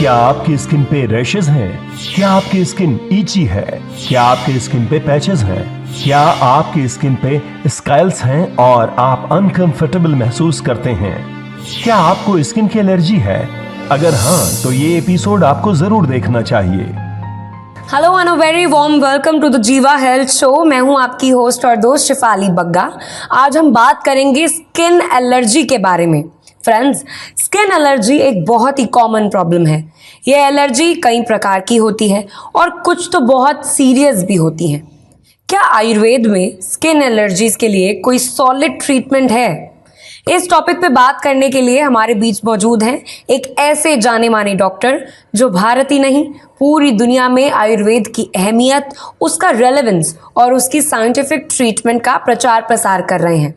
क्या आपकी स्किन पे रैशेज हैं? क्या आपकी स्किन ईची है? क्या आपकी स्किन पे पैचेस हैं? क्या आपकी स्किन पे स्कैल्स हैं और आप अनकंफर्टेबल महसूस करते हैं? क्या आपको स्किन की एलर्जी है? अगर हाँ, तो ये एपिसोड आपको जरूर देखना चाहिए। Hello and a very warm welcome to the Jiva health show. मैं हूं आपकी होस्ट और दोस्त शिफाली बग्गा। आज हम बात करेंगे स्किन एलर्जी के बारे में। फ्रेंड्स, स्किन एलर्जी एक बहुत ही कॉमन प्रॉब्लम है। यह एलर्जी कई प्रकार की होती है और कुछ तो बहुत सीरियस भी होती हैं। क्या आयुर्वेद में स्किन एलर्जीज के लिए कोई सॉलिड ट्रीटमेंट है? इस टॉपिक पे बात करने के लिए हमारे बीच मौजूद हैं एक ऐसे जाने माने डॉक्टर जो भारत ही नहीं पूरी दुनिया में आयुर्वेद की अहमियत, उसका रेलेवेंस और उसकी साइंटिफिक ट्रीटमेंट का प्रचार प्रसार कर रहे हैं।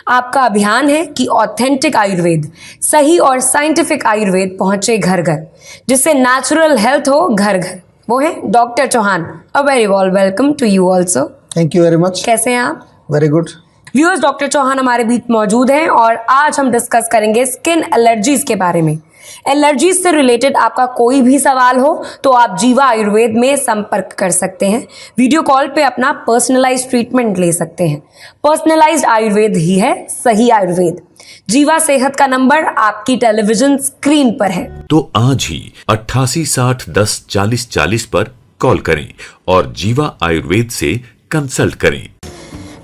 आपका अभियान है कि ऑथेंटिक आयुर्वेद, सही और साइंटिफिक आयुर्वेद पहुंचे घर घर, जिससे नेचुरल हेल्थ हो घर घर। वो है doctor Chauhan. A very warm welcome to you also. Thank you very much. कैसे हैं आप? Very good. Viewers, doctor Chauhan हमारे बीच मौजूद हैं और आज हम डिस्कस करेंगे स्किन एलर्जीज के बारे में। एलर्जीज से रिलेटेड आपका कोई भी सवाल हो तो आप जीवा आयुर्वेद में संपर्क कर सकते हैं। वीडियो कॉल पे अपना पर्सनलाइज्ड ट्रीटमेंट ले सकते हैं। पर्सनलाइज्ड आयुर्वेद ही है सही आयुर्वेद। जीवा सेहत का नंबर आपकी टेलीविजन स्क्रीन पर है। तो आज ही 88 60 10 40 40 पर कॉल करें और जीवा आयुर्वेद से कंसल्ट करें।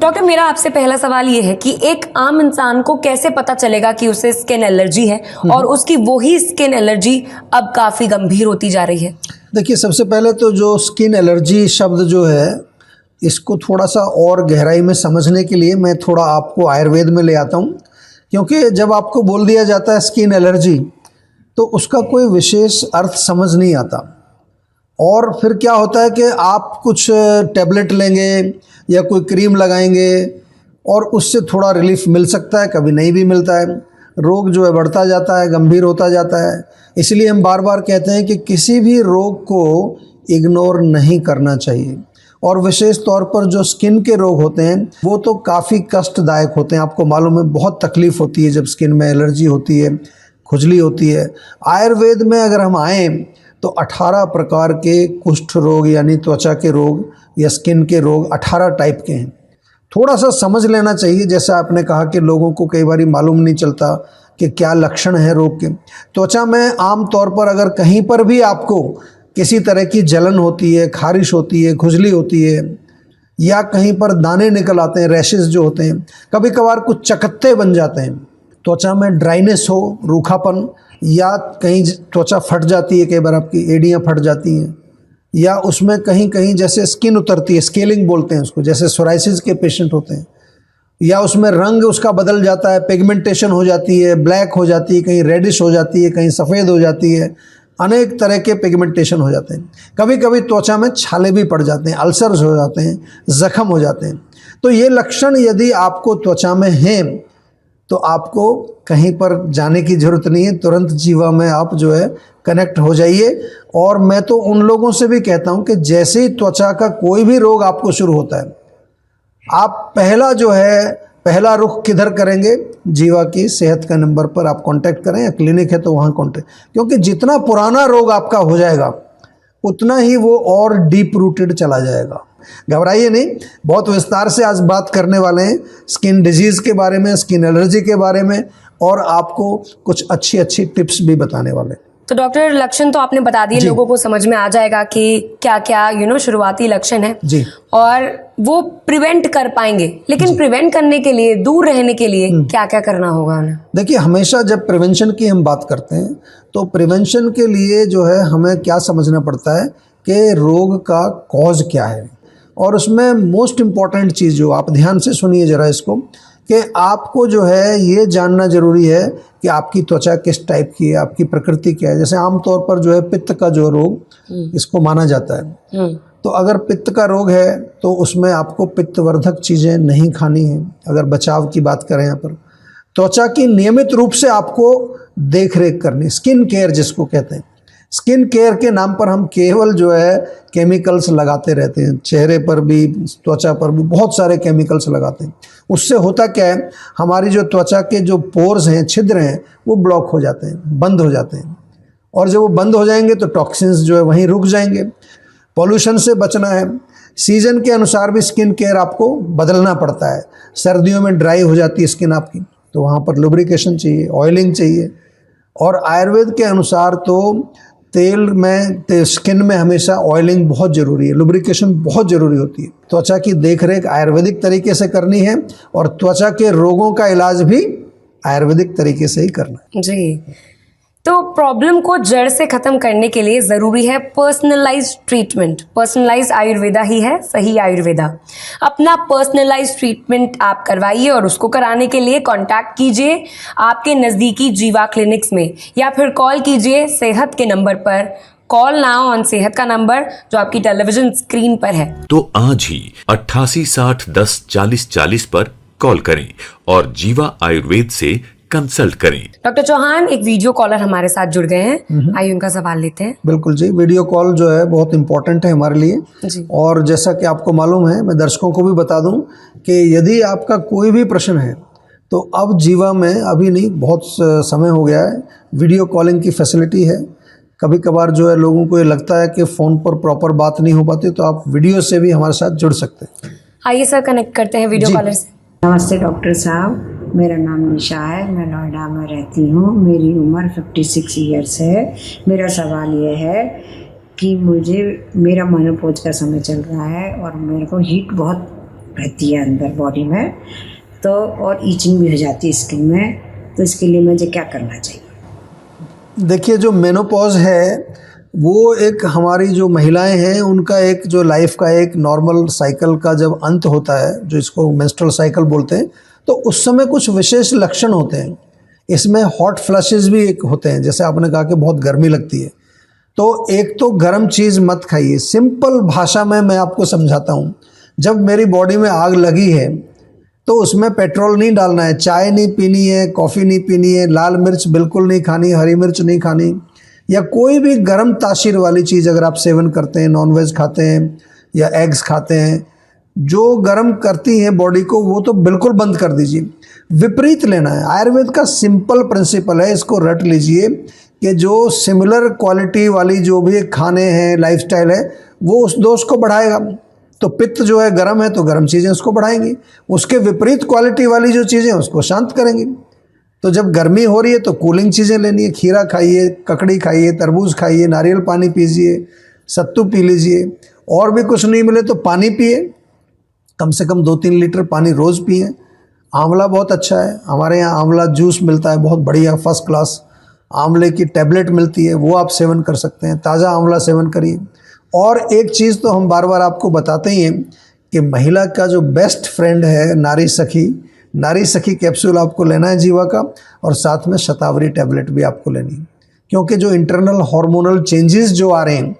डॉक्टर, मेरा आपसे पहला सवाल ये है कि एक आम इंसान को कैसे पता चलेगा कि उसे स्किन एलर्जी है और उसकी वही स्किन एलर्जी अब काफ़ी गंभीर होती जा रही है? देखिए, सबसे पहले तो जो स्किन एलर्जी शब्द जो है, इसको थोड़ा सा और गहराई में समझने के लिए मैं थोड़ा आपको आयुर्वेद में ले आता हूँ। क्योंकि जब आपको बोल दिया जाता है स्किन एलर्जी, तो उसका कोई विशेष अर्थ समझ नहीं आता। और फिर क्या होता है कि आप कुछ टैबलेट लेंगे या कोई क्रीम लगाएंगे और उससे थोड़ा रिलीफ मिल सकता है, कभी नहीं भी मिलता है। रोग जो है बढ़ता जाता है, गंभीर होता जाता है। इसलिए हम बार बार कहते हैं कि किसी भी रोग को इग्नोर नहीं करना चाहिए। और विशेष तौर पर जो स्किन के रोग होते हैं वो तो काफ़ी कष्टदायक होते हैं। आपको मालूम है, बहुत तकलीफ़ होती है जब स्किन में एलर्जी होती है, खुजली होती है। आयुर्वेद में अगर हम आएँ तो 18 प्रकार के कुष्ठ रोग यानी त्वचा के रोग या स्किन के रोग 18 टाइप के हैं। थोड़ा सा समझ लेना चाहिए। जैसे आपने कहा कि लोगों को कई बार मालूम नहीं चलता कि क्या लक्षण है रोग के। त्वचा में आम तौर पर अगर कहीं पर भी आपको किसी तरह की जलन होती है, खारिश होती है, खुजली होती है या कहीं पर दाने निकल आते हैं, रैशेस जो होते हैं, कभी कभार कुछ चकत्ते बन जाते हैं, त्वचा में ड्राइनेस हो, रूखापन, या कहीं त्वचा फट जाती है, कई बार आपकी एड़ियाँ फट जाती हैं, या उसमें कहीं कहीं जैसे स्किन उतरती है, स्केलिंग बोलते हैं उसको, जैसे सोराइसिस के पेशेंट होते हैं, या उसमें रंग उसका बदल जाता है, पिगमेंटेशन हो जाती है, ब्लैक हो जाती है, कहीं रेडिश हो जाती है, कहीं सफ़ेद हो जाती है, अनेक तरह के पिगमेंटेशन हो जाते हैं। कभी कभी त्वचा में छाले भी पड़ जाते हैं, अल्सर्स हो जाते हैं, ज़ख्म हो जाते हैं। तो ये लक्षण यदि आपको त्वचा में हैं तो आपको कहीं पर जाने की ज़रूरत नहीं है, तुरंत जीवा में आप जो है कनेक्ट हो जाइए। और मैं तो उन लोगों से भी कहता हूं कि जैसे ही त्वचा का कोई भी रोग आपको शुरू होता है, आप पहला रुख किधर करेंगे? जीवा की सेहत का नंबर पर आप कांटेक्ट करें, या क्लिनिक है तो वहाँ कांटेक्ट। क्योंकि जितना पुराना रोग आपका हो जाएगा उतना ही वो और डीप रूटेड चला जाएगा। घबराइए नहीं, बहुत विस्तार से आज बात करने वाले हैं स्किन डिजीज़ के बारे में, स्किन एलर्जी के बारे में, और आपको कुछ अच्छी अच्छी टिप्स भी बताने वाले हैं। तो डॉक्टर, लक्षण तो आपने बता दिए, लोगों को समझ में आ जाएगा कि क्या क्या शुरुआती लक्षण है जी, और वो प्रिवेंट कर पाएंगे। लेकिन प्रिवेंट करने के लिए, दूर रहने के लिए क्या क्या करना होगा उन्हें? देखिए, हमेशा जब प्रिवेंशन की हम बात करते हैं तो प्रिवेंशन के लिए जो है हमें क्या समझना पड़ता है कि रोग का कॉज क्या है। और उसमें मोस्ट इम्पॉर्टेंट चीज़ जो, आप ध्यान से सुनिए ज़रा इसको, कि आपको जो है ये जानना ज़रूरी है कि आपकी त्वचा किस टाइप की है, आपकी प्रकृति क्या है। जैसे आमतौर पर जो है पित्त का जो रोग इसको माना जाता है, तो अगर पित्त का रोग है तो उसमें आपको पित्तवर्धक चीज़ें नहीं खानी है। अगर बचाव की बात करें यहाँ पर, त्वचा की नियमित रूप से आपको देख रेख करनी, स्किन केयर जिसको कहते हैं। स्किन केयर के नाम पर हम केवल जो है केमिकल्स लगाते रहते हैं, चेहरे पर भी, त्वचा पर भी बहुत सारे केमिकल्स लगाते हैं। उससे होता क्या है, हमारी जो त्वचा के जो पोर्स हैं, छिद्र हैं, वो ब्लॉक हो जाते हैं, बंद हो जाते हैं। और जब वो बंद हो जाएंगे तो टॉक्सिन्स जो है वहीं रुक जाएंगे। पॉल्यूशन से बचना है। सीजन के अनुसार भी स्किन केयर आपको बदलना पड़ता है। सर्दियों में ड्राई हो जाती है स्किन आपकी, तो वहाँ पर लुब्रिकेशन चाहिए, ऑयलिंग चाहिए। और आयुर्वेद के अनुसार तो तेल में स्किन में हमेशा ऑयलिंग बहुत ज़रूरी है, लुब्रिकेशन बहुत ज़रूरी होती है। त्वचा की देखरेख आयुर्वेदिक तरीके से करनी है और त्वचा के रोगों का इलाज भी आयुर्वेदिक तरीके से ही करना है। जी, तो प्रॉब्लम को जड़ से खत्म करने के लिए ज़रूरी है पर्सनलाइज्ड ट्रीटमेंट। पर्सनलाइज्ड आयुर्वेदा ही है सही आयुर्वेदा। अपना पर्सनलाइज्ड ट्रीटमेंट आप करवाइए और उसको कराने के लिए कांटेक्ट कीजिए आपके नज़दीकी जीवा क्लिनिक्स में या फिर कॉल कीजिए सेहत के नंबर पर। कॉल नाउ ऑन सेहत का नंबर जो आपकी टेलीविजन स्क्रीन पर है। तो आज ही 8860104040 पर कॉल करें और जीवा आयुर्वेद से कंसल्ट करें। डॉक्टर चौहान, एक वीडियो कॉलर हमारे साथ जुड़ गए हैं, आइए उनका सवाल लेते हैं। बिल्कुल जी, वीडियो कॉल जो है बहुत इम्पोर्टेंट है हमारे लिए जी। और जैसा कि आपको मालूम है, मैं दर्शकों को भी बता दूं कि यदि आपका कोई भी प्रश्न है तो अब जीवा में अभी नहीं, बहुत समय हो गया है, वीडियो कॉलिंग की फैसिलिटी है। कभी कभार जो है लोगों को ये लगता है कि फ़ोन पर प्रॉपर बात नहीं हो पाती, तो आप वीडियो से भी हमारे साथ जुड़ सकते हैं। आइए सर, कनेक्ट करते हैं वीडियो जी। कॉलर से। नमस्ते डॉक्टर साहब, मेरा नाम निशा है, मैं नोएडा में रहती हूँ। मेरी उम्र 56 ईयर्स है। मेरा सवाल ये है कि मुझे मेरा मेनोपॉज का समय चल रहा है और मेरे को हीट बहुत रहती है अंदर बॉडी में, तो और ईचिंग भी हो जाती है स्किन में, तो इसके लिए मुझे क्या करना चाहिए? देखिए, जो मेनोपॉज है वो एक हमारी जो महिलाएं हैं उनका एक जो लाइफ का एक नॉर्मल साइकिल का जब अंत होता है, जो इसको मेंस्ट्रुअल साइकिल बोलते हैं, तो उस समय कुछ विशेष लक्षण होते हैं। इसमें हॉट फ्लशेस भी एक होते हैं, जैसे आपने कहा कि बहुत गर्मी लगती है, तो एक तो गर्म चीज़ मत खाइए। सिंपल भाषा में मैं आपको समझाता हूँ। जब मेरी बॉडी में आग लगी है तो उसमें पेट्रोल नहीं डालना है, चाय नहीं पीनी है, कॉफ़ी नहीं पीनी है, लाल मिर्च बिल्कुल नहीं खानी, हरी मिर्च नहीं खानी, या कोई भी गर्म तासीर वाली चीज़ अगर आप सेवन करते हैं, नॉनवेज खाते हैं या एग्स खाते हैं जो गर्म करती हैं बॉडी को, वो तो बिल्कुल बंद कर दीजिए। विपरीत लेना है। आयुर्वेद का सिंपल प्रिंसिपल है, इसको रट लीजिए कि जो सिमिलर क्वालिटी वाली जो भी खाने हैं, लाइफस्टाइल है, वो उस दोष को बढ़ाएगा। तो पित्त जो है गर्म है तो गर्म चीज़ें उसको बढ़ाएंगी, उसके विपरीत क्वालिटी वाली जो चीज़ें उसको शांत करेंगी। तो जब गर्मी हो रही है तो कूलिंग चीज़ें लेनी है, खीरा खाइए, ककड़ी खाइए, तरबूज खाइए, नारियल पानी पीजिए, सत्तू पी लीजिए, और भी कुछ नहीं मिले तो पानी पिए, कम से कम 2-3 लीटर पानी रोज़ पिए। आंवला बहुत अच्छा है, हमारे यहाँ आंवला जूस मिलता है, बहुत बढ़िया फर्स्ट क्लास। आंवले की टैबलेट मिलती है, वो आप सेवन कर सकते हैं, ताज़ा आंवला सेवन करिए। और एक चीज़ तो हम बार बार आपको बताते ही हैं कि महिला का जो बेस्ट फ्रेंड है नारी सखी कैप्सूल आपको लेना है जीवा का, और साथ में शतावरी टैबलेट भी आपको लेनी है, क्योंकि जो इंटरनल हार्मोनल चेंजेस जो आ रहे हैं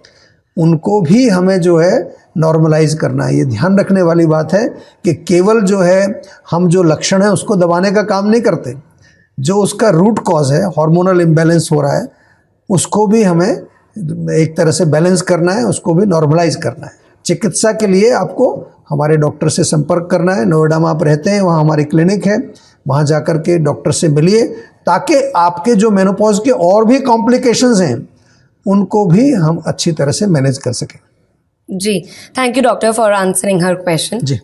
उनको भी हमें जो है नॉर्मलाइज करना है। ये ध्यान रखने वाली बात है कि केवल जो है हम जो लक्षण है उसको दबाने का काम नहीं करते, जो उसका रूट कॉज है, हार्मोनल इम्बैलेंस हो रहा है, उसको भी हमें एक तरह से बैलेंस करना है, उसको भी नॉर्मलाइज करना है। चिकित्सा के लिए आपको हमारे डॉक्टर से संपर्क करना है। नोएडा में आप रहते हैं, वहाँ हमारी क्लिनिक है, वहाँ जाकर के डॉक्टर से मिलिए, ताकि आपके जो मेनोपॉज के और भी कॉम्प्लिकेशंस हैं उनको भी हम अच्छी तरह से मैनेज कर सकें। जी, thank you doctor for answering हर क्वेश्चन। जी।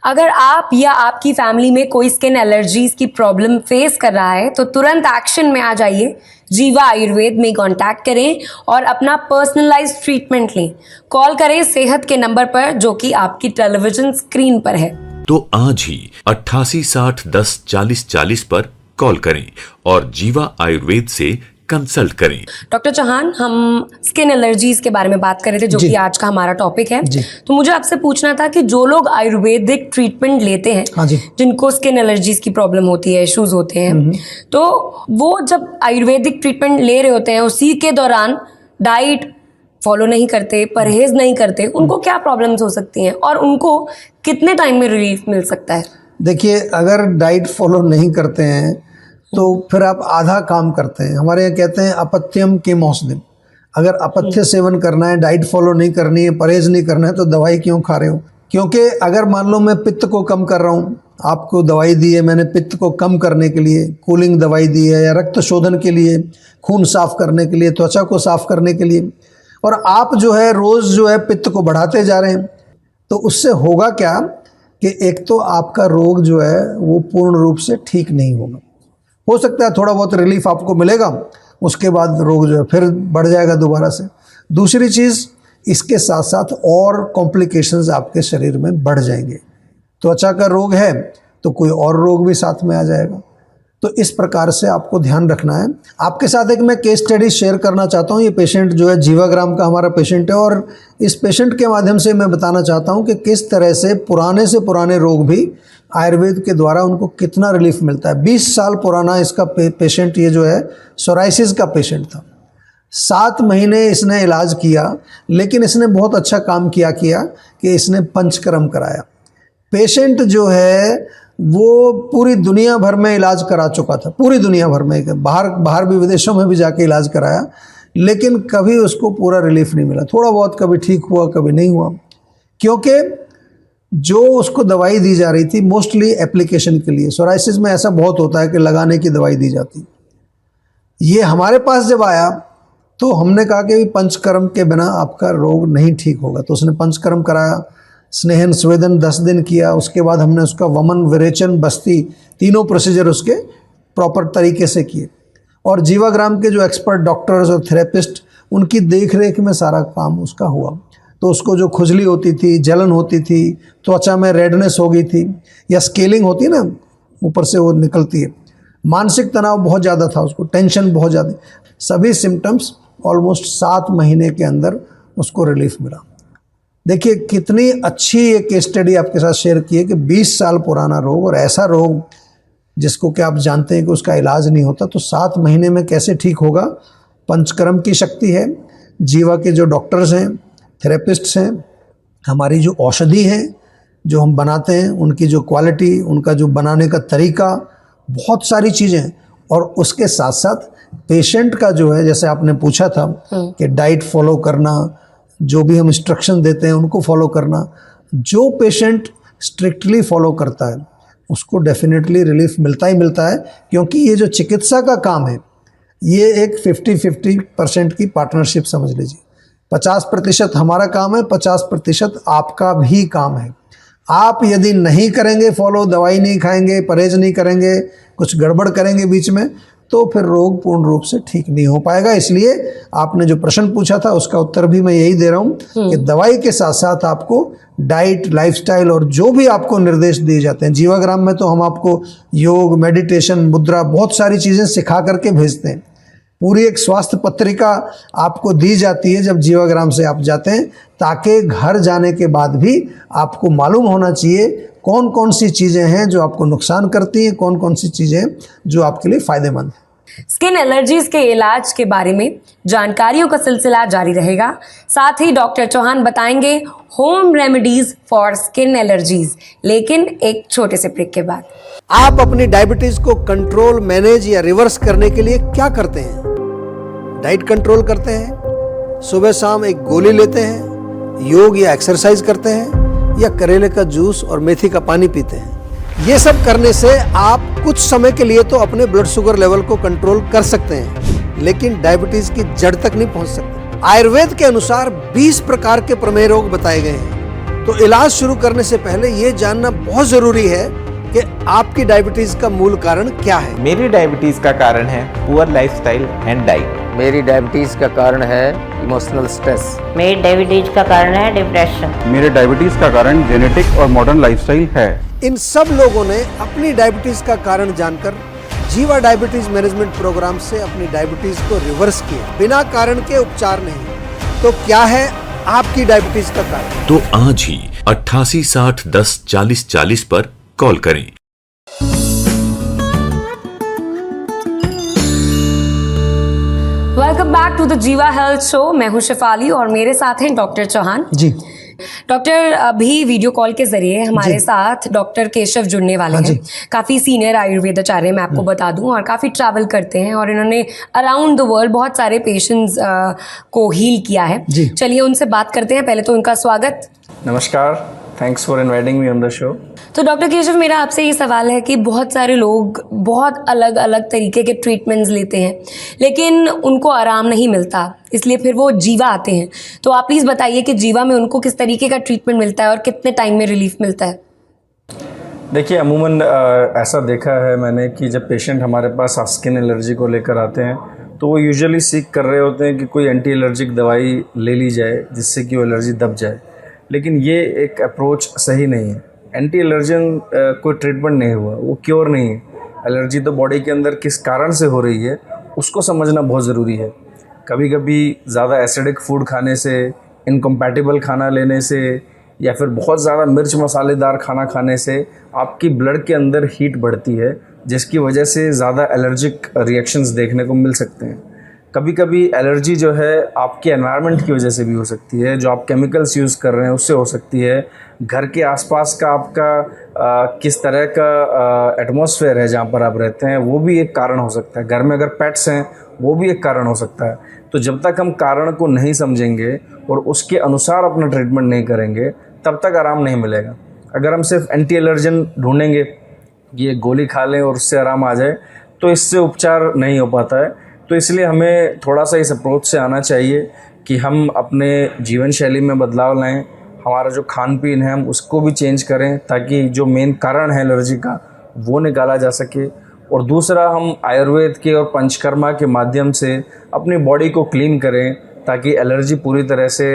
अगर आप या आपकी फैमिली में कोई स्किन एलर्जीज की प्रॉब्लम फेस कर रहा है तो तुरंत एक्शन में आ जाइए, जीवा आयुर्वेद में कांटेक्ट करें और अपना पर्सनलाइज्ड ट्रीटमेंट लें। कॉल करें सेहत के नंबर पर जो कि आपकी टेलीविजन स्क्रीन पर है। तो आज ही 8860104040 पर कॉल करें और जीवा आयुर्वेद से कंसल्ट करें। डॉक्टर चौहान, हम स्किन एलर्जीज के बारे में बात कर रहे थे जो जी। कि आज का हमारा टॉपिक है। जी। तो मुझे आपसे पूछना था कि जो लोग आयुर्वेदिक ट्रीटमेंट लेते हैं, हाँ जी। जिनको स्किन एलर्जीज की प्रॉब्लम होती है, इश्यूज होते हैं, तो वो जब आयुर्वेदिक ट्रीटमेंट ले रहे होते हैं उसी के दौरान डाइट फॉलो नहीं करते, परहेज नहीं करते, उनको क्या प्रॉब्लम्स हो सकती हैं और उनको कितने टाइम में रिलीफ मिल सकता है? देखिए, अगर डाइट फॉलो नहीं करते हैं तो फिर आप आधा काम करते हैं। हमारे यहाँ कहते हैं अपथ्यम के औषधि। अगर अपथ्य सेवन करना है, डाइट फॉलो नहीं करनी है, परहेज नहीं करना है, तो दवाई क्यों खा रहे हो? क्योंकि अगर मान लो मैं पित्त को कम कर रहा हूँ, आपको दवाई दी है मैंने पित्त को कम करने के लिए, कूलिंग दवाई दी है, या रक्त शोधन के लिए, खून साफ करने के लिए, त्वचा को साफ करने के लिए, और आप जो है रोज़ जो है पित्त को बढ़ाते जा रहे हैं, तो उससे होगा क्या कि एक तो आपका रोग जो है वो पूर्ण रूप से ठीक नहीं होगा। हो सकता है थोड़ा बहुत रिलीफ आपको मिलेगा, उसके बाद रोग जो है फिर बढ़ जाएगा दोबारा से। दूसरी चीज़, इसके साथ साथ और कॉम्प्लिकेशंस आपके शरीर में बढ़ जाएंगे। त्वचा का रोग है तो कोई और रोग भी साथ में आ जाएगा। तो इस प्रकार से आपको ध्यान रखना है। आपके साथ एक मैं केस स्टडी शेयर करना चाहता हूँ। ये पेशेंट जो है जीवाग्राम का हमारा पेशेंट है, और इस पेशेंट के माध्यम से मैं बताना चाहता हूँ कि किस तरह से पुराने रोग भी आयुर्वेद के द्वारा उनको कितना रिलीफ मिलता है। 20 साल पुराना इसका पेशेंट ये जो है सोराइसिस का पेशेंट था। 7 महीने इसने इलाज किया, लेकिन इसने बहुत अच्छा काम किया कि इसने पंचकर्म कराया। पेशेंट जो है वो पूरी दुनिया भर में इलाज करा चुका था, पूरी दुनिया भर में, बाहर भी विदेशों में भी जाके इलाज कराया, लेकिन कभी उसको पूरा रिलीफ नहीं मिला। थोड़ा बहुत कभी ठीक हुआ, कभी नहीं हुआ, क्योंकि जो उसको दवाई दी जा रही थी मोस्टली एप्लीकेशन के लिए। सोराइसिस में ऐसा बहुत होता है कि लगाने की दवाई दी जाती। ये हमारे पास जब आया तो हमने कहा कि पंचकर्म के बिना आपका रोग नहीं ठीक होगा। तो उसने पंचकर्म कराया, स्नेहन स्वेदन 10 दिन किया, उसके बाद हमने उसका वमन, विरेचन, बस्ती, तीनों प्रोसीजर उसके प्रॉपर तरीके से किए। और जीवाग्राम के जो एक्सपर्ट डॉक्टर्स और थेरेपिस्ट, उनकी देख रेख में सारा काम उसका हुआ। तो उसको जो खुजली होती थी, जलन होती थी, त्वचा में रेडनेस हो गई थी, या स्केलिंग होती है ना, ऊपर से वो निकलती है, मानसिक तनाव बहुत ज़्यादा था उसको, टेंशन बहुत ज़्यादा, सभी सिम्टम्स ऑलमोस्ट 7 महीने के अंदर उसको रिलीफ मिला। देखिए कितनी अच्छी ये केस स्टडी आपके साथ शेयर की है कि 20 साल पुराना रोग, और ऐसा रोग जिसको कि आप जानते हैं कि उसका इलाज नहीं होता, तो 7 महीने में कैसे ठीक होगा। पंचकर्म की शक्ति है, जीवा के जो डॉक्टर्स हैं, थेरेपिस्ट्स हैं, हमारी जो औषधि है जो हम बनाते हैं, उनकी जो क्वालिटी, उनका जो बनाने का तरीका, बहुत सारी चीज़ें। और उसके साथ साथ पेशेंट का जो है, जैसे आपने पूछा था कि डाइट फॉलो करना, जो भी हम इंस्ट्रक्शन देते हैं उनको फॉलो करना, जो पेशेंट स्ट्रिक्टली फॉलो करता है उसको डेफिनेटली रिलीफ मिलता ही मिलता है। क्योंकि ये जो चिकित्सा का काम है ये एक 50-50% की पार्टनरशिप समझ लीजिए। 50% हमारा काम है, 50% आपका भी काम है। आप यदि नहीं करेंगे फॉलो, दवाई नहीं खाएंगे, परहेज नहीं करेंगे, कुछ गड़बड़ करेंगे बीच में, तो फिर रोग पूर्ण रूप से ठीक नहीं हो पाएगा। इसलिए आपने जो प्रश्न पूछा था उसका उत्तर भी मैं यही दे रहा हूँ कि दवाई के साथ साथ आपको डाइट, लाइफस्टाइल और जो भी आपको निर्देश दिए जाते हैं, जीवाग्राम में तो हम आपको योग, मेडिटेशन, मुद्रा, बहुत सारी चीज़ें सिखा करके भेजते हैं। पूरी एक स्वास्थ्य पत्रिका आपको दी जाती है जब जीवाग्राम से आप जाते हैं, ताकि घर जाने के बाद भी आपको मालूम होना चाहिए कौन कौन सी चीज़ें हैं जो आपको नुकसान करती हैं, कौन कौन सी चीज़ें जो आपके लिए फ़ायदेमंद हैं। स्किन एलर्जीज के इलाज के बारे में जानकारियों का सिलसिला जारी रहेगा। साथ ही डॉक्टर चौहान बताएंगे home remedies for skin allergies, लेकिन एक छोटे से ब्रेक के बाद। आप अपनी डायबिटीज को कंट्रोल, मैनेज या रिवर्स करने के लिए क्या करते हैं? डाइट कंट्रोल करते हैं, सुबह शाम एक गोली लेते हैं, योग या एक्सरसाइज करते हैं, या करेले का जूस और मेथी का पानी पीते हैं? ये सब करने से आप कुछ समय के लिए तो अपने ब्लड शुगर लेवल को कंट्रोल कर सकते हैं, लेकिन डायबिटीज की जड़ तक नहीं पहुंच सकते। आयुर्वेद के अनुसार 20 प्रकार के प्रमेय रोग बताए गए हैं। तो इलाज शुरू करने से पहले ये जानना बहुत जरूरी है कि आपकी डायबिटीज का मूल कारण क्या है। मेरी डायबिटीज का कारण है पुअर लाइफस्टाइल एंड डाइट। मेरी डायबिटीज का कारण है इमोशनल स्ट्रेस। मेरी डायबिटीज का कारण है डिप्रेशन। मेरे डायबिटीज का कारण जेनेटिक और मॉडर्न लाइफस्टाइल है। इन सब लोगों ने अपनी डायबिटीज का कारण जानकर जीवा डायबिटीज मैनेजमेंट प्रोग्राम से अपनी डायबिटीज को रिवर्स किया, बिना कारण के उपचार नहीं। तो क्या है आपकी डायबिटीज का कारण? तो आज ही 88 60 10 40 40 पर कॉल करें। Welcome back to the Jiva health show. मैं हूं शिफाली और मेरे साथ हैं डॉक्टर चौहान जी। डॉक्टर, अभी वीडियो कॉल के जरिए हमारे साथ डॉक्टर केशव जुड़ने वाले हैं। काफ़ी सीनियर आयुर्वेदाचार्य, मैं आपको बता दूं, और काफ़ी ट्रैवल करते हैं और इन्होंने अराउंड द वर्ल्ड बहुत सारे पेशेंट्स को हील किया है। चलिए उनसे बात करते हैं। पहले तो उनका स्वागत। नमस्कार, Thanks for inviting me on the show. तो डॉक्टर केशव, मेरा आपसे ये सवाल है कि बहुत सारे लोग बहुत अलग अलग तरीके के ट्रीटमेंट्स लेते हैं लेकिन उनको आराम नहीं मिलता, इसलिए फिर वो जीवा आते हैं। तो आप प्लीज़ बताइए कि जीवा में उनको किस तरीके का ट्रीटमेंट मिलता है और कितने टाइम में रिलीफ मिलता है। देखिए, अमूमन ऐसा देखा है मैंने कि जब पेशेंट हमारे पास स्किन एलर्जी को लेकर आते हैं तो वो यूजुअली सीख कर रहे होते हैं कि कोई एंटी एलर्जिक दवाई ले ली जाए जिससे कि वो एलर्जी दब जाए, लेकिन ये एक अप्रोच सही नहीं है। एंटी एलर्जन कोई ट्रीटमेंट नहीं हुआ, वो क्योर नहीं है। एलर्जी तो बॉडी के अंदर किस कारण से हो रही है उसको समझना बहुत ज़रूरी है। कभी कभी ज़्यादा एसिडिक फूड खाने से, इनकम्पैटिबल खाना लेने से या फिर बहुत ज़्यादा मिर्च मसालेदार खाना खाने से आपकी ब्लड के अंदर हीट बढ़ती है, जिसकी वजह से ज़्यादा एलर्जिक रिएक्शंस देखने को मिल सकते हैं। कभी कभी एलर्जी जो है आपके एनवायरनमेंट की वजह से भी हो सकती है, जो आप केमिकल्स यूज़ कर रहे हैं उससे हो सकती है। घर के आसपास का आपका किस तरह का एटमॉस्फेयर है जहाँ पर आप रहते हैं वो भी एक कारण हो सकता है। घर में अगर पेट्स हैं वो भी एक कारण हो सकता है। तो जब तक हम कारण को नहीं समझेंगे और उसके अनुसार अपना ट्रीटमेंट नहीं करेंगे तब तक आराम नहीं मिलेगा। अगर हम सिर्फ एंटी एलर्जन ढूंढेंगे कि ये गोली खा लें और उससे आराम आ जाए तो इससे उपचार नहीं हो पाता है। तो इसलिए हमें थोड़ा सा इस अप्रोच से आना चाहिए कि हम अपने जीवन शैली में बदलाव लाएं, हमारा जो खान पीन है हम उसको भी चेंज करें ताकि जो मेन कारण है एलर्जी का वो निकाला जा सके। और दूसरा, हम आयुर्वेद के और पंचकर्मा के माध्यम से अपनी बॉडी को क्लीन करें ताकि एलर्जी पूरी तरह से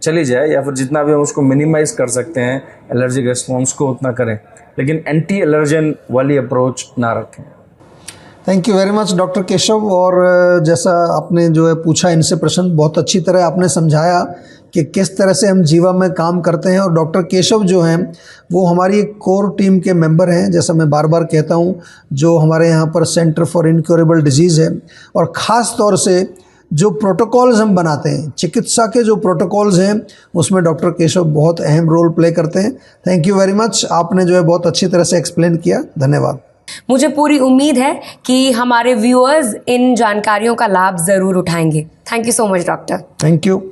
चली जाए, या फिर जितना भी हम उसको मिनिमाइज़ कर सकते हैं एलर्जिक रिस्पॉन्स को उतना करें, लेकिन एंटी एलर्जन वाली अप्रोच ना रखें। Thank you very much doctor Keshav. और जैसा आपने जो है पूछा इनसे प्रश्न, बहुत अच्छी तरह आपने समझाया कि किस तरह से हम जीवा में काम करते हैं। और डॉक्टर केशव जो हैं वो हमारी एक कोर टीम के मेंबर हैं, जैसा मैं बार बार कहता हूं, जो हमारे यहाँ पर सेंटर फॉर इनक्योरेबल डिजीज़ है। और ख़ास तौर से जो प्रोटोकॉल्स हम बनाते हैं, चिकित्सा के जो प्रोटोकॉल्स हैं उसमें डॉक्टर केशव बहुत अहम रोल प्ले करते हैं। थैंक यू वेरी मच, आपने जो है बहुत अच्छी तरह से एक्सप्लेन किया, धन्यवाद। मुझे पूरी उम्मीद है कि हमारे व्यूअर्स इन जानकारियों का लाभ ज़रूर उठाएंगे। Thank you so much doctor. Thank you.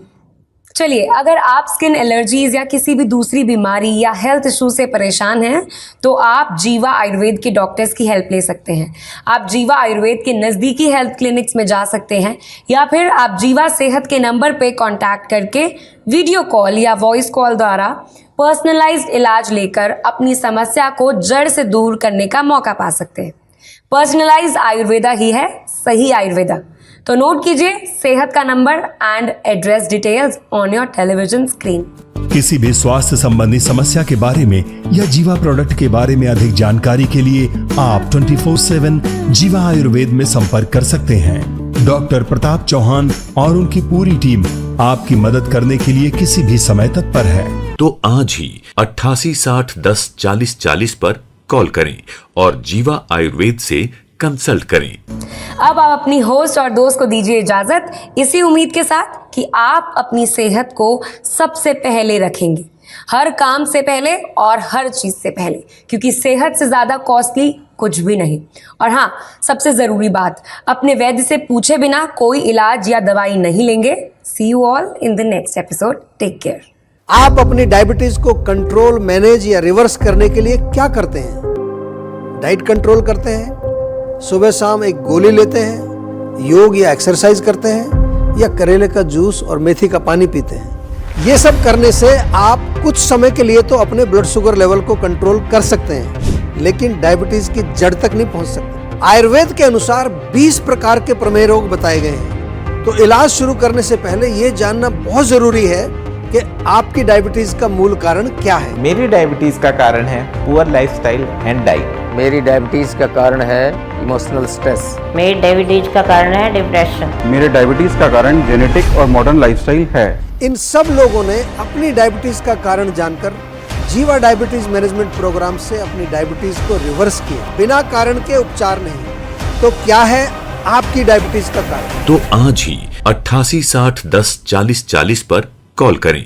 चलिए, अगर आप स्किन एलर्जीज या किसी भी दूसरी बीमारी या हेल्थ इशू से परेशान हैं तो आप जीवा आयुर्वेद के डॉक्टर्स की हेल्प ले सकते हैं। आप जीवा आयुर्वेद के नज़दीकी हेल्थ क्लिनिक्स में जा सकते हैं या फिर आप जीवा सेहत के नंबर पे कांटेक्ट करके वीडियो कॉल या वॉइस कॉल द्वारा पर्सनलाइज्ड इलाज लेकर अपनी समस्या को जड़ से दूर करने का मौका पा सकते हैं। पर्सनलाइज्ड आयुर्वेदा ही है सही आयुर्वेदा। तो नोट कीजिए सेहत का number and address details on your television screen. किसी भी स्वास्थ्य संबंधी समस्या के बारे में या जीवा प्रोडक्ट के बारे में अधिक जानकारी के लिए आप 24/7 जीवा आयुर्वेद में संपर्क कर सकते हैं। डॉक्टर प्रताप चौहान और उनकी पूरी टीम आपकी मदद करने के लिए किसी भी समय तत्पर है। तो आज ही 88 60 10 40 40 पर कॉल करें और जीवा आयुर्वेद से कंसल्ट करें। अब आप अपनी होस्ट और दोस्त को दीजिए इजाजत, इसी उम्मीद के साथ कि आप अपनी सेहत को सबसे पहले रखेंगे, हर काम से पहले और हर चीज से पहले, क्योंकि सेहत से ज्यादा कॉस्टली कुछ भी नहीं। और हाँ, सबसे जरूरी बात, अपने वैद्य से पूछे बिना कोई इलाज या दवाई नहीं लेंगे। See you all in the next episode. Take care. आप अपनी डायबिटीज को कंट्रोल, मैनेज या रिवर्स करने के लिए क्या करते हैं? डाइट कंट्रोल करते हैं, सुबह शाम एक गोली लेते हैं, योग या एक्सरसाइज करते हैं, या करेले का जूस और मेथी का पानी पीते हैं। ये सब करने से आप कुछ समय के लिए तो अपने ब्लड शुगर लेवल को कंट्रोल कर सकते हैं, लेकिन डायबिटीज की जड़ तक नहीं पहुंच सकते। आयुर्वेद के अनुसार 20 प्रकार के प्रमेय रोग बताए गए हैं। तो इलाज शुरू करने से पहले ये जानना बहुत जरूरी है कि आपकी डायबिटीज का मूल कारण क्या है। मेरी डायबिटीज का कारण है पुअर लाइफस्टाइल एंड डाइट। मेरी डायबिटीज़ का कारण है इमोशनल स्ट्रेस। मेरी डायबिटीज का कारण है डिप्रेशन। मेरे डायबिटीज़ का कारण जेनेटिक और मॉडर्न लाइफस्टाइल है। इन सब लोगों ने अपनी डायबिटीज का कारण जानकर जीवा डायबिटीज मैनेजमेंट प्रोग्राम से अपनी डायबिटीज को रिवर्स किया, बिना कारण के उपचार नहीं। तो क्या है आपकी डायबिटीज का कारण? तो आज ही 88 60 10 40 40 पर कॉल करें